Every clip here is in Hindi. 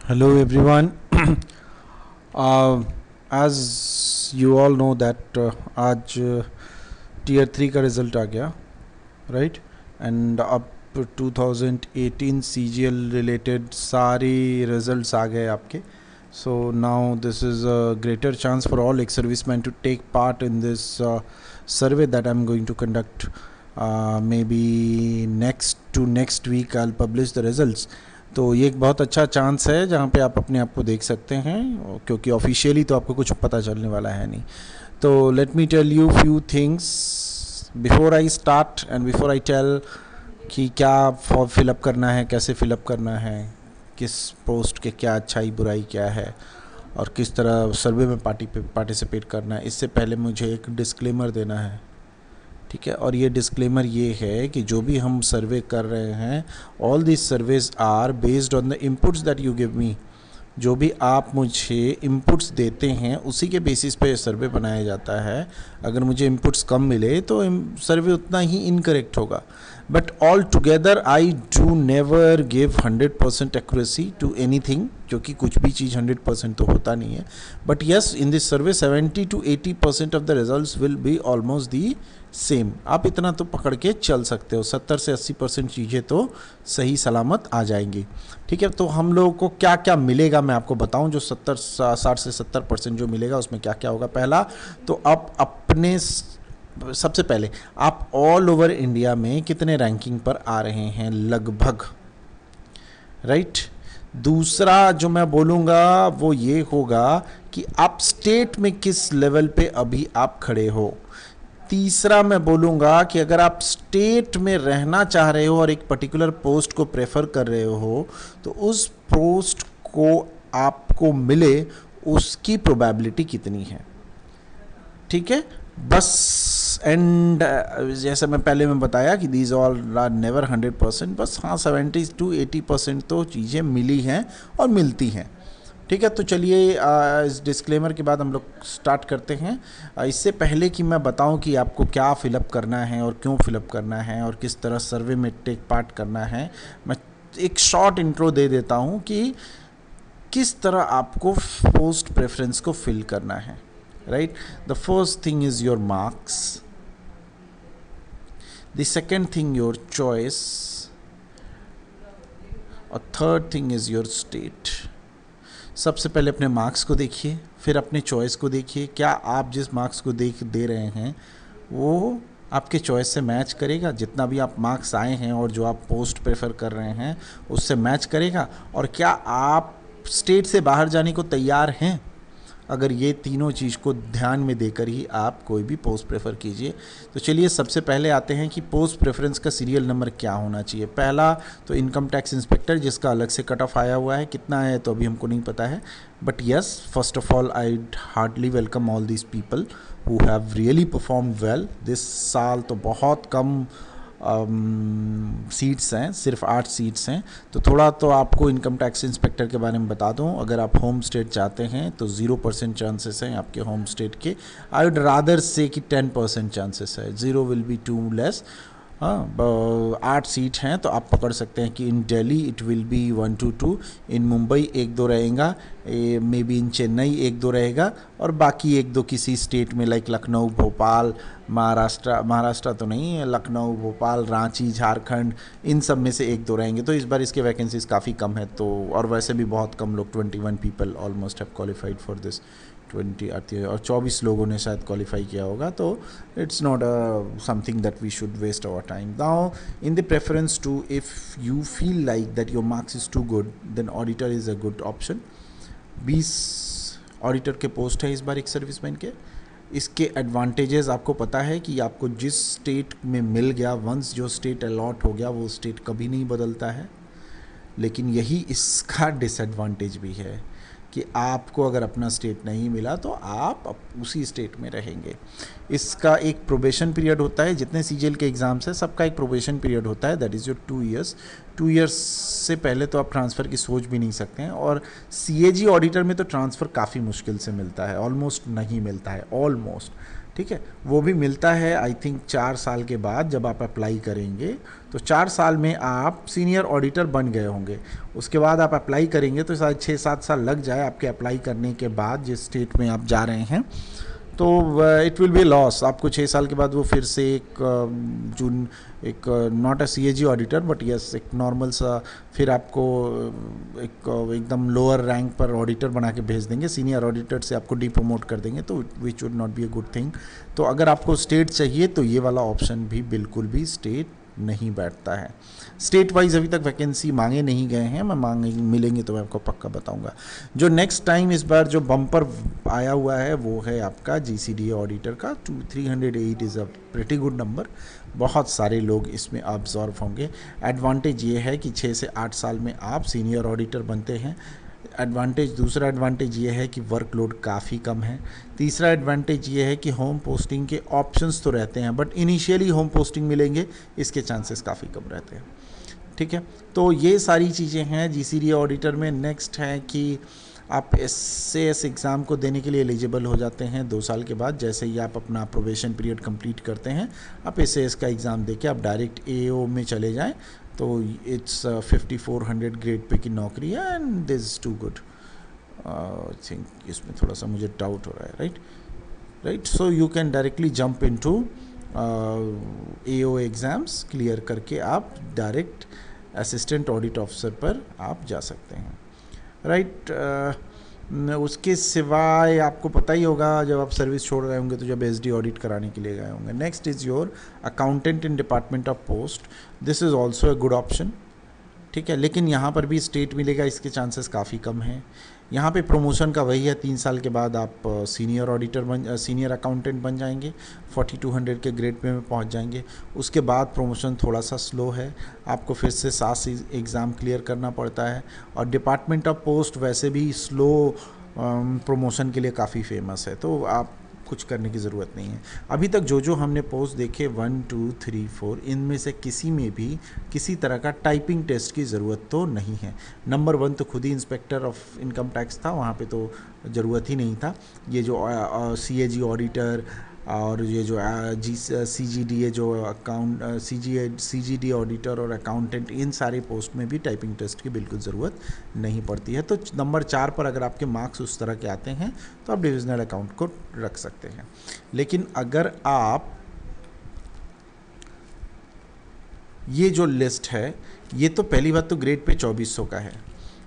Hello everyone. uh, as you all know that आज टीयर 3 का रिज़ल्ट आ गया, राइट? एंड अब 2018 CGL रिलेटेड सारे रिजल्ट्स आ गए आपके. So now this is a greater chance for all ex-servicemen to take part in this survey that I'm going to conduct. Maybe next week I'll publish the results. तो ये एक बहुत अच्छा चांस है जहाँ पे आप अपने आप को देख सकते हैं, क्योंकि ऑफिशियली तो आपको कुछ पता चलने वाला है नहीं. तो let me tell you few things before I start and before I tell कि क्या फॉर्म फिलअप करना है, कैसे फिलअप करना है, किस पोस्ट के क्या अच्छाई बुराई क्या है और किस तरह सर्वे में पार्टिसिपेट करना है. इससे पहले मुझे एक डिस्क्लेमर देना है, ठीक है? और ये डिस्क्लेमर ये है कि जो भी हम सर्वे कर रहे हैं, all this surveys are based on the inputs that you give me. जो भी आप मुझे इनपुट्स देते हैं उसी के बेसिस पे सर्वे बनाया जाता है. अगर मुझे इनपुट्स कम मिले तो सर्वे उतना ही इनकरेक्ट होगा. But all together I do never give 100% accuracy to anything, क्योंकि कुछ भी चीज़ 100% तो होता नहीं है. But yes, in this survey 70 to 80% of the results will be almost the same. आप इतना तो पकड़ के चल सकते हो, 70 से 80% चीज़ें तो सही सलामत आ जाएंगी, ठीक है? तो हम लोगों को क्या क्या मिलेगा मैं आपको बताऊं. जो 60 से 70% जो मिलेगा उसमें क्या क्या होगा. पहला तो आप अपने सबसे पहले आप ऑल ओवर इंडिया में कितने रैंकिंग पर आ रहे हैं लगभग, राइट? दूसरा जो मैं बोलूँगा वो ये होगा कि आप स्टेट में किस लेवल पे अभी आप खड़े हो. तीसरा मैं बोलूँगा कि अगर आप स्टेट में रहना चाह रहे हो और एक पर्टिकुलर पोस्ट को प्रेफर कर रहे हो तो उस पोस्ट को आपको मिले उसकी प्रोबेबिलिटी कितनी है, ठीक है? बस. एंड जैसे मैं पहले में बताया कि दीज ऑल आर नेवर 100%, बस हाँ 70 to 80% तो चीज़ें मिली हैं और मिलती हैं, ठीक है? तो चलिए इस डिस्क्लेमर के बाद हम लोग स्टार्ट करते हैं. इससे पहले कि मैं बताऊं कि आपको क्या फिलअप करना है और क्यों फिलअप करना है और किस तरह सर्वे में टेक पार्ट करना है, मैं एक शॉर्ट इंट्रो दे देता हूं कि किस तरह आपको पोस्ट प्रेफरेंस को फिल करना है, right? The first thing is your marks, the second thing your choice, और third thing is your state. सबसे पहले अपने मार्क्स को देखिए, फिर अपने चॉइस को देखिए. क्या आप जिस मार्क्स को दे रहे हैं वो आपके चॉइस से मैच करेगा? जितना भी आप मार्क्स आए हैं और जो आप पोस्ट प्रेफर कर रहे हैं उससे मैच करेगा? और क्या आप स्टेट से बाहर जाने को तैयार हैं? अगर ये तीनों चीज़ को ध्यान में देकर ही आप कोई भी पोस्ट प्रेफर कीजिए. तो चलिए सबसे पहले आते हैं कि पोस्ट प्रेफरेंस का सीरियल नंबर क्या होना चाहिए. पहला तो इनकम टैक्स इंस्पेक्टर, जिसका अलग से कट ऑफ आया हुआ है. कितना है तो अभी हमको नहीं पता है, but yes, first of all I hardly welcome all these people who have really performed well. This साल तो बहुत कम सीट्स हैं, सिर्फ 8 सीट्स हैं. तो थोड़ा तो आपको इनकम टैक्स इंस्पेक्टर के बारे में बता दूं. अगर आप होम स्टेट चाहते हैं तो 0% चांसेस हैं आपके होम स्टेट के. आई वुड रादर से कि 10% चांसेस है. 0 विल बी टू लेस. हाँ, 8 सीट हैं तो आप पकड़ सकते हैं कि in Delhi it will be 1 to 2, in Mumbai 1-2 रहेगा, मे बी इन चेन्नई 1-2 रहेगा, और बाकी 1-2 किसी स्टेट में लाइक लखनऊ, भोपाल, महाराष्ट्र तो नहीं है, लखनऊ, भोपाल, रांची, झारखंड, इन सब में से 1-2 रहेंगे. तो इस बार इसके वैकेंसीज काफ़ी कम है. तो और वैसे भी बहुत कम लोग, 21 people almost have qualified for this. 20 आती है और 24 लोगों ने शायद क्वालिफाई किया होगा. तो it's not something that we should waste our time. Now in the preference to, if you feel like that your marks is too good, then auditor is a good option. 20 auditor के पोस्ट है इस बार एक सर्विसमैन के. इसके एडवांटेजेस आपको पता है कि आपको जिस स्टेट में मिल गया, वंस जो स्टेट अलॉट हो गया वो स्टेट कभी नहीं बदलता है. लेकिन यही इसका डिसएडवांटेज भी है कि आपको अगर अपना स्टेट नहीं मिला तो आप उसी स्टेट में रहेंगे. इसका एक प्रोबेशन पीरियड होता है. जितने सीजीएल के एग्ज़ाम्स हैं सबका एक प्रोबेशन पीरियड होता है, that is your 2 years. 2 years से पहले तो आप ट्रांसफ़र की सोच भी नहीं सकते हैं. और सीएजी ऑडिटर में तो ट्रांसफ़र काफ़ी मुश्किल से मिलता है, ऑलमोस्ट नहीं मिलता है, ऑलमोस्ट. ठीक है, वो भी मिलता है आई थिंक 4 साल के बाद जब आप अप्लाई करेंगे, तो 4 साल में आप सीनियर ऑडिटर बन गए होंगे। उसके बाद आप अप्लाई करेंगे तो शायद 6-7 साल लग जाए आपके अप्लाई करने के बाद जिस स्टेट में आप जा रहे हैं, तो इट विल बी लॉस। आपको 6 साल के बाद वो फिर से एक not a CAG auditor but yes एक नॉर्मल सा फिर आपको एकदम लोअर रैंक पर ऑडिटर बना के भेज देंगे, सीनियर ऑडिटर से आपको डी प्रमोट कर देंगे, तो which would not be a good thing. तो अगर आपको स्टेट चाहिए तो ये वाला ऑप्शन भी बिल्कुल भी स्टेट नहीं बैठता है। स्टेट वाइज अभी तक वैकेंसी मांगे नहीं गए हैं, मैं मिलेंगे तो मैं आपको पक्का बताऊंगा। जो नेक्स्ट टाइम इस बार जो बम्पर आया हुआ है वो है आपका जीसीडीए ऑडिटर का। 308 is a pretty good number, बहुत सारे लोग इसमें ऑब्जॉर्व होंगे। एडवांटेज ये है कि 6 से 8 साल में आप सीनियर ऑडिटर बनते हैं। दूसरा एडवांटेज ये है कि वर्कलोड काफ़ी कम है। तीसरा एडवांटेज ये है कि होम पोस्टिंग के ऑप्शंस तो रहते हैं बट इनिशियली होम पोस्टिंग मिलेंगे इसके चांसेस काफ़ी कम रहते हैं। ठीक है, तो ये सारी चीज़ें हैं जीसीडीए ऑडिटर में। नेक्स्ट है कि आप एसएएस एग्ज़ाम को देने के लिए एलिजिबल हो जाते हैं 2 साल के बाद। जैसे ही आप अपना प्रोबेशन पीरियड कंप्लीट करते हैं, आप एसएएस का एग्ज़ाम देके आप डायरेक्ट एओ में चले जाएं, तो इट्स 5400 ग्रेड पे की नौकरी है and this is too good. I think इसमें थोड़ा सा मुझे डाउट हो रहा है, right. So you can directly jump into AO exams clear करके आप डायरेक्ट असिस्टेंट ऑडिट ऑफिसर पर आप जा सकते हैं, राइट। उसके सिवाय आपको पता ही होगा जब आप सर्विस छोड़ रहे होंगे तो जब एसडी ऑडिट कराने के लिए गए होंगे। Next is your accountant in department of post. This is also a good option, ठीक है, लेकिन यहाँ पर भी स्टेट मिलेगा, इसके चांसेस काफ़ी कम हैं। यहाँ पे प्रमोशन का वही है, 3 साल के बाद आप सीनियर अकाउंटेंट बन जाएंगे, 4200 के ग्रेड पे में पहुँच जाएंगे। उसके बाद प्रमोशन थोड़ा सा स्लो है, आपको फिर से सास एग्ज़ाम क्लियर करना पड़ता है। और डिपार्टमेंट ऑफ पोस्ट वैसे भी स्लो प्रमोशन के लिए काफ़ी फेमस है, तो आप कुछ करने की ज़रूरत नहीं है। अभी तक जो हमने पोस्ट देखे 1, 2, 3, 4, इनमें से किसी में भी किसी तरह का टाइपिंग टेस्ट की ज़रूरत तो नहीं है। नंबर 1 तो खुद ही इंस्पेक्टर ऑफ इनकम टैक्स था, वहाँ पे तो ज़रूरत ही नहीं था। ये जो सीएजी ऑडिटर और ये जो सीजीडीए जो सीजीडी ऑडिटर और अकाउंटेंट, इन सारे पोस्ट में भी टाइपिंग टेस्ट की बिल्कुल ज़रूरत नहीं पड़ती है। तो नंबर 4 पर अगर आपके मार्क्स उस तरह के आते हैं तो आप डिविजनल अकाउंट को रख सकते हैं। लेकिन अगर आप ये जो लिस्ट है, ये तो पहली बात तो ग्रेड पे 2400 का है,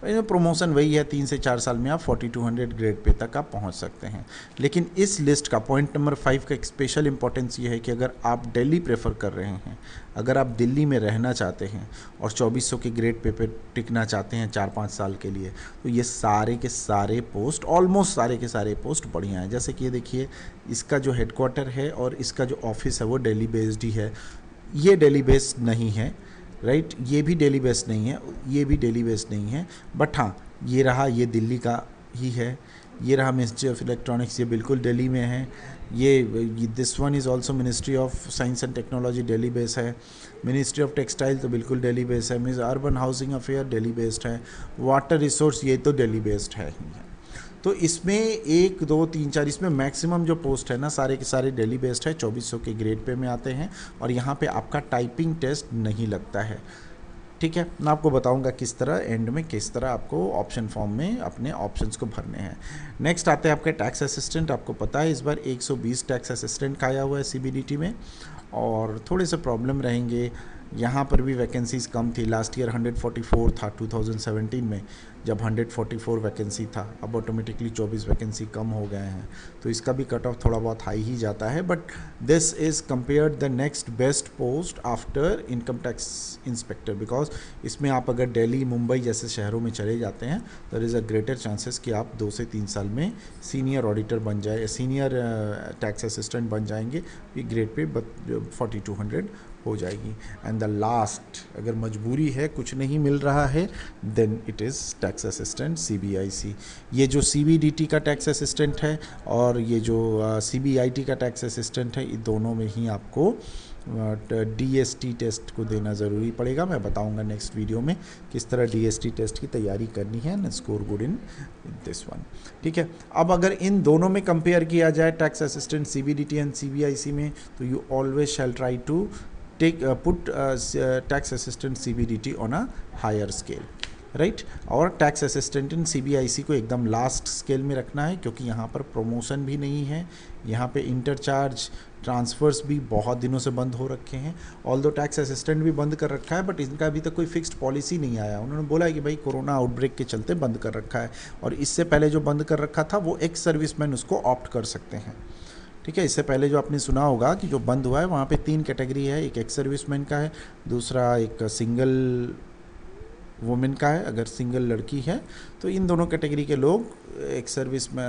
प्रमोशन वही है, 3 से 4 साल में आप 4200 ग्रेड पे तक आप पहुंच सकते हैं। लेकिन इस लिस्ट का पॉइंट नंबर 5 का एक स्पेशल इंपॉर्टेंस ये है कि अगर आप दिल्ली प्रेफर कर रहे हैं, अगर आप दिल्ली में रहना चाहते हैं और 2400 के ग्रेड पे टिकना चाहते हैं 4-5 साल के लिए, तो ये सारे के सारे पोस्ट, ऑलमोस्ट सारे के सारे पोस्ट बढ़िया हैं। जैसे कि ये देखिए, इसका जो हेडक्वार्टर है और इसका जो ऑफिस है वो दिल्ली बेस्ड ही है। ये दिल्ली बेस्ड नहीं है, राइट, ये भी दिल्ली बेस्ड नहीं है, ये भी दिल्ली बेस्ड नहीं है, बट हाँ ये रहा, ये दिल्ली का ही है। ये रहा मिनिस्ट्री ऑफ इलेक्ट्रॉनिक्स, ये बिल्कुल दिल्ली में है। ये this one is also ministry of science and technology, Delhi based है। मिनिस्ट्री ऑफ टेक्सटाइल तो बिल्कुल दिल्ली बेस्ड है। Means urban housing affair Delhi based है। वाटर रिसोर्स ये तो दिल्ली बेस्ड है ही है। तो इसमें 1, 2, 3, 4, इसमें मैक्सिमम जो पोस्ट है ना सारे के सारे दिल्ली बेस्ड है, 2400 के ग्रेड पे में आते हैं और यहाँ पे आपका टाइपिंग टेस्ट नहीं लगता है, ठीक है। मैं आपको बताऊंगा किस तरह एंड में, किस तरह आपको ऑप्शन फॉर्म में अपने ऑप्शंस को भरने हैं। नेक्स्ट आते हैं आपके टैक्स असिस्टेंट। आपको पता है इस बार 120 टैक्स असिस्टेंट का आया हुआ है सीबीडीटी में, और थोड़े से प्रॉब्लम रहेंगे। यहाँ पर भी वैकेंसीज़ कम थी। लास्ट ईयर 144 था 2017 में, जब 144 वैकेंसी था। अब ऑटोमेटिकली 24 वैकेंसी कम हो गए हैं, तो इसका भी कट ऑफ थोड़ा बहुत हाई ही जाता है। But this is compared the next best post after income tax inspector, because इसमें आप अगर दिल्ली, मुंबई जैसे शहरों में चले जाते हैं, there is a greater chances कि आप 2 से 3 साल में सीनियर ऑडिटर बन जाए, सीनियर टैक्स असिस्टेंट बन जाएंगे। ये ग्रेड पे 4200 हो जाएगी। एंड द लास्ट, अगर मजबूरी है, कुछ नहीं मिल रहा है, then it is tax assistant CBIC. ये जो सीबीडीटी का टैक्स असिस्टेंट है और ये जो सीबीआईटी का टैक्स असिस्टेंट है, ये दोनों में ही आपको DST टेस्ट को देना ज़रूरी पड़ेगा। मैं बताऊंगा नेक्स्ट वीडियो में किस तरह DST टेस्ट की तैयारी करनी है and score good in this one. ठीक है, अब अगर इन दोनों में कंपेयर किया जाए tax assistant CBDT and CBIC में, तो you always shall try to put tax assistant CBDT on a higher scale, right. और टैक्स असिस्टेंट इन CBIC को एकदम लास्ट स्केल में रखना है, क्योंकि यहाँ पर प्रमोशन भी नहीं है, यहाँ पे इंटरचार्ज ट्रांसफ़र्स भी बहुत दिनों से बंद हो रखे हैं। ऑल्दो टैक्स असिस्टेंट भी बंद कर रखा है, बट इनका अभी तक कोई फिक्स्ड पॉलिसी नहीं आया। उन्होंने बोला है कि भाई कोरोना आउटब्रेक के चलते बंद कर रखा है, और इससे पहले जो बंद कर रखा था वो एक्स सर्विसमैन उसको ऑप्ट कर सकते हैं। ठीक है, इससे पहले जो आपने सुना होगा कि जो बंद हुआ है वहाँ पे 3 कैटेगरी है, एक एक्स सर्विसमैन का है, दूसरा एक सिंगल वुमेन का है, अगर सिंगल लड़की है तो इन दोनों कैटेगरी के लोग एक सर्विस में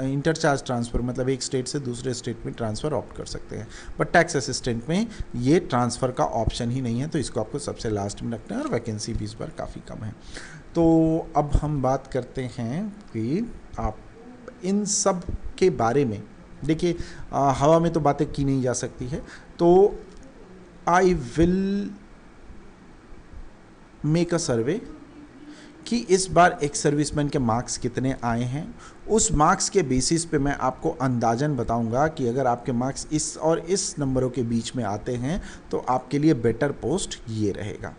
इंटरचार्ज ट्रांसफ़र मतलब एक स्टेट से दूसरे स्टेट में ट्रांसफ़र ऑप्ट कर सकते हैं, बट टैक्स असिस्टेंट में ये ट्रांसफ़र का ऑप्शन ही नहीं है, तो इसको आपको सबसे लास्ट में रखना है, और वैकेंसी भी इस बार काफ़ी कम है। तो अब हम बात करते हैं कि आप इन सब के बारे में, देखिए हवा में तो बातें की नहीं जा सकती है, तो आई विल मेक अ सर्वे कि इस बार एक सर्विसमैन के मार्क्स कितने आए हैं। उस मार्क्स के बेसिस पे मैं आपको अंदाजन बताऊंगा कि अगर आपके मार्क्स इस और इस नंबरों के बीच में आते हैं तो आपके लिए बेटर पोस्ट ये रहेगा।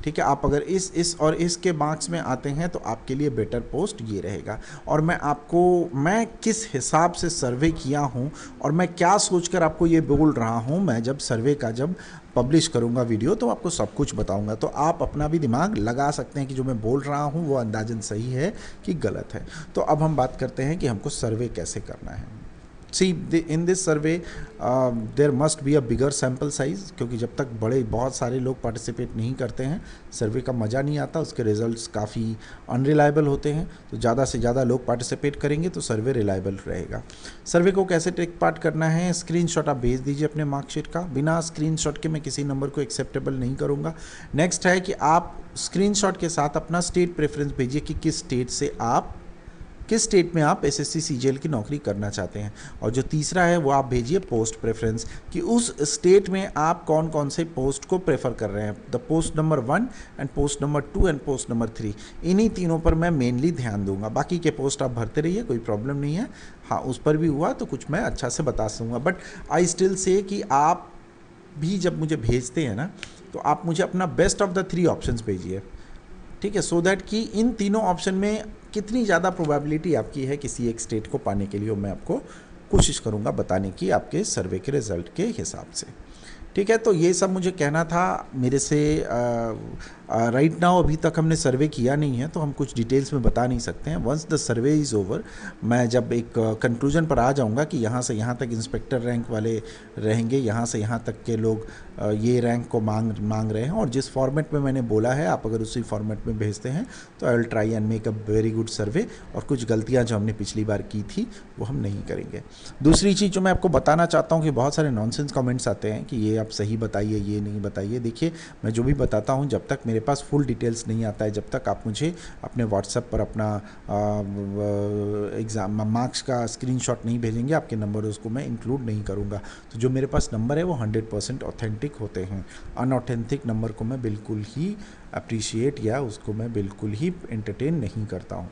ठीक है, आप अगर इस और इसके मार्क्स में आते हैं तो आपके लिए बेटर पोस्ट ये रहेगा। और मैं किस हिसाब से सर्वे किया हूँ और मैं क्या सोचकर आपको ये बोल रहा हूँ, मैं जब सर्वे का जब पब्लिश करूँगा वीडियो तो आपको सब कुछ बताऊँगा, तो आप अपना भी दिमाग लगा सकते हैं कि जो मैं बोल रहा हूँ वो अंदाजन सही है कि गलत है। तो अब हम बात करते हैं कि हमको सर्वे कैसे करना है। See, in this survey there must be a bigger sample size, क्योंकि जब तक बहुत सारे लोग पार्टिसिपेट नहीं करते हैं सर्वे का मज़ा नहीं आता, उसके रिजल्ट्स काफ़ी अनरिलायबल होते हैं। तो ज़्यादा से ज़्यादा लोग पार्टिसिपेट करेंगे तो सर्वे रिलायबल रहेगा। सर्वे को कैसे टेक पार्ट करना है, स्क्रीनशॉट आप भेज दीजिए अपने मार्कशीट का। बिना स्क्रीनशॉट के मैं किसी नंबर को एक्सेप्टेबल नहीं करूँगा। नेक्स्ट है कि आप स्क्रीनशॉट के साथ अपना स्टेट प्रेफरेंस भेजिए कि किस स्टेट में आप SSC CGL की नौकरी करना चाहते हैं। और जो तीसरा है वो आप भेजिए पोस्ट प्रेफरेंस, कि उस स्टेट में आप कौन कौन से पोस्ट को प्रेफर कर रहे हैं, the post number 1 and post number 2 and post number 3। इन्हीं तीनों पर मैं मेनली ध्यान दूंगा, बाकी के पोस्ट आप भरते रहिए, कोई प्रॉब्लम नहीं है। हाँ, उस पर भी हुआ तो कुछ मैं अच्छा से बता दूँगा, बट आई स्टिल से कि आप भी जब मुझे भेजते हैं ना तो आप मुझे अपना बेस्ट ऑफ द 3 ऑप्शंस भेजिए। ठीक है, सो दैट कि इन तीनों ऑप्शन में कितनी ज़्यादा प्रोबेबिलिटी आपकी है किसी एक स्टेट को पाने के लिए, मैं आपको कोशिश करूँगा बताने की आपके सर्वे के रिज़ल्ट के हिसाब से। ठीक है, तो ये सब मुझे कहना था। मेरे से राइट नाउ अभी तक हमने सर्वे किया नहीं है तो हम कुछ डिटेल्स में बता नहीं सकते हैं। Once the survey is over, मैं जब एक कंक्लूजन पर आ जाऊंगा कि यहाँ से यहाँ तक इंस्पेक्टर रैंक वाले रहेंगे, यहाँ से यहाँ तक के लोग ये रैंक को मांग रहे हैं, और जिस फॉर्मेट में मैंने बोला है आप अगर उसी फॉर्मेट में भेजते हैं तो I will try and make a very good survey, और कुछ गलतियाँ जो हमने पिछली बार की थी वो हम नहीं करेंगे। दूसरी चीज़ जो मैं आपको बताना चाहता हूँ कि बहुत सारे नॉनसेंस कमेंट्स आते हैं कि ये आप सही बताइए, ये नहीं बताइए। देखिए, मैं जो भी बताता हूँ जब तक मेरे पास फुल डिटेल्स नहीं आता है, जब तक आप मुझे अपने व्हाट्सएप पर अपना एग्ज़ाम मार्क्स का स्क्रीनशॉट नहीं भेजेंगे, आपके नंबर उसको मैं इंक्लूड नहीं करूँगा। तो जो मेरे पास नंबर है वो 100% ऑथेंटिक होते हैं। अनऑथेंटिक नंबर को मैं बिल्कुल ही अप्रिशिएट या उसको मैं बिल्कुल ही एंटरटेन नहीं करता हूँ।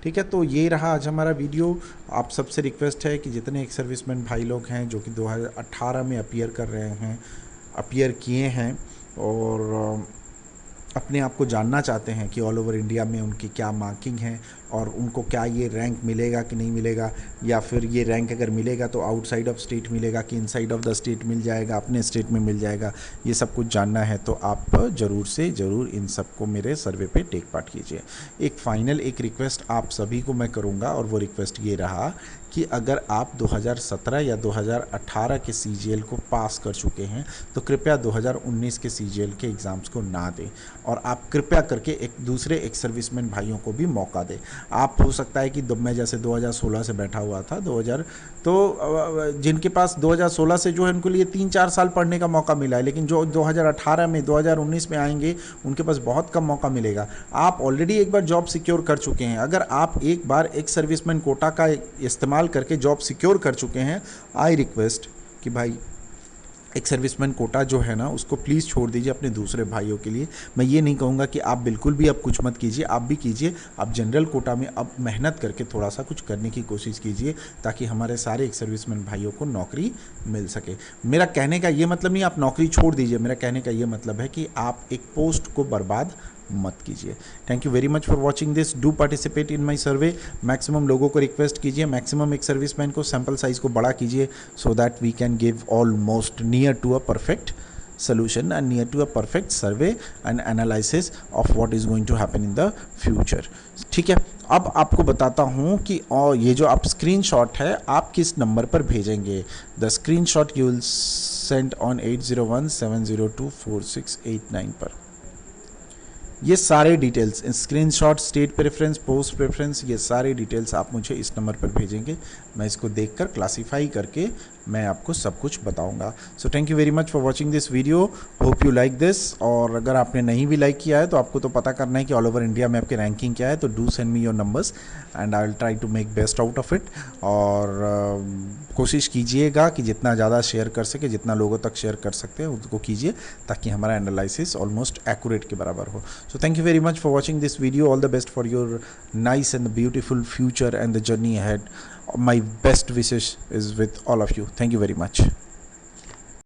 ठीक है, तो ये रहा आज हमारा वीडियो। आप सबसे रिक्वेस्ट है कि जितने एक सर्विसमैन भाई लोग हैं जो कि 2018 में अपीयर किए हैं और अपने आप को जानना चाहते हैं कि ऑल ओवर इंडिया में उनकी क्या मार्किंग है और उनको क्या ये रैंक मिलेगा कि नहीं मिलेगा, या फिर ये रैंक अगर मिलेगा तो आउटसाइड ऑफ स्टेट मिलेगा कि इनसाइड ऑफ द स्टेट मिल जाएगा, अपने स्टेट में मिल जाएगा, ये सब कुछ जानना है तो आप ज़रूर से ज़रूर इन सब को मेरे सर्वे पे टेक पार्ट कीजिए। एक रिक्वेस्ट आप सभी को मैं करूँगा, और वो रिक्वेस्ट ये रहा कि अगर आप 2017 या 2018 के CGL को पास कर चुके हैं तो कृपया 2019 के CGL के एग्ज़ाम्स को ना दें, और आप कृपया करके एक दूसरे एक्स सर्विसमैन भाइयों को भी मौका दें। आप हो सकता है कि मैं जैसे 2016 से बैठा हुआ था, जिनके पास 2016 से जो है उनके लिए 3-4 साल पढ़ने का मौका मिला है, लेकिन जो 2018 में 2019 में आएंगे उनके पास बहुत कम मौका मिलेगा। आप ऑलरेडी एक बार जॉब सिक्योर कर चुके हैं, अगर आप एक बार एक्स सर्विसमैन कोटा का इस्तेमाल करके जॉब सिक्योर कर चुके हैं, आई रिक्वेस्ट कि भाई एक सर्विसमैन कोटा जो है ना उसको प्लीज़ छोड़ दीजिए अपने दूसरे भाइयों के लिए। मैं ये नहीं कहूँगा कि आप बिल्कुल भी अब कुछ मत कीजिए, आप भी कीजिए। आप जनरल कोटा में अब मेहनत करके थोड़ा सा कुछ करने की कोशिश कीजिए ताकि हमारे सारे एक सर्विसमैन भाइयों को नौकरी मिल सके। मेरा कहने का ये मतलब नहीं आप नौकरी छोड़ दीजिए, मेरा कहने का ये मतलब है कि आप एक पोस्ट को बर्बाद मत कीजिए। Thank you very much for watching this. Do participate in my survey. Maximum लोगों को रिक्वेस्ट कीजिए, मैक्सिमम एक सर्विसमैन को सैम्पल साइज को बड़ा कीजिए so that we can give almost near to a perfect solution and near to a perfect survey and analysis of what is going to happen in the future। ठीक है, अब आपको बताता हूँ कि और ये जो आप स्क्रीनशॉट है आप किस नंबर पर भेजेंगे। The screenshot you will send on 8017024689 पर। ये सारे details screenshot, state preference, post preference, ये सारे डिटेल्स आप मुझे इस नंबर पर भेजेंगे। मैं इसको देखकर क्लासीफाई करके मैं आपको सब कुछ बताऊंगा। So thank you very much for watching this video, hope you like this. और अगर आपने नहीं भी लाइक किया है तो आपको तो पता करना है कि ऑल ओवर इंडिया में आपकी रैंकिंग क्या है, तो do send me your numbers and I will try to make best out of it. और कोशिश कीजिएगा कि जितना ज़्यादा शेयर कर सके, जितना लोगों तक शेयर कर सकते हैं उसको कीजिए ताकि हमारा एनालिसिस ऑलमोस्ट एक्यूरेट के बराबर हो। So thank you very much for watching this video. All the best for your nice and beautiful future and the journey ahead. My best wishes is with all of you. Thank you very much.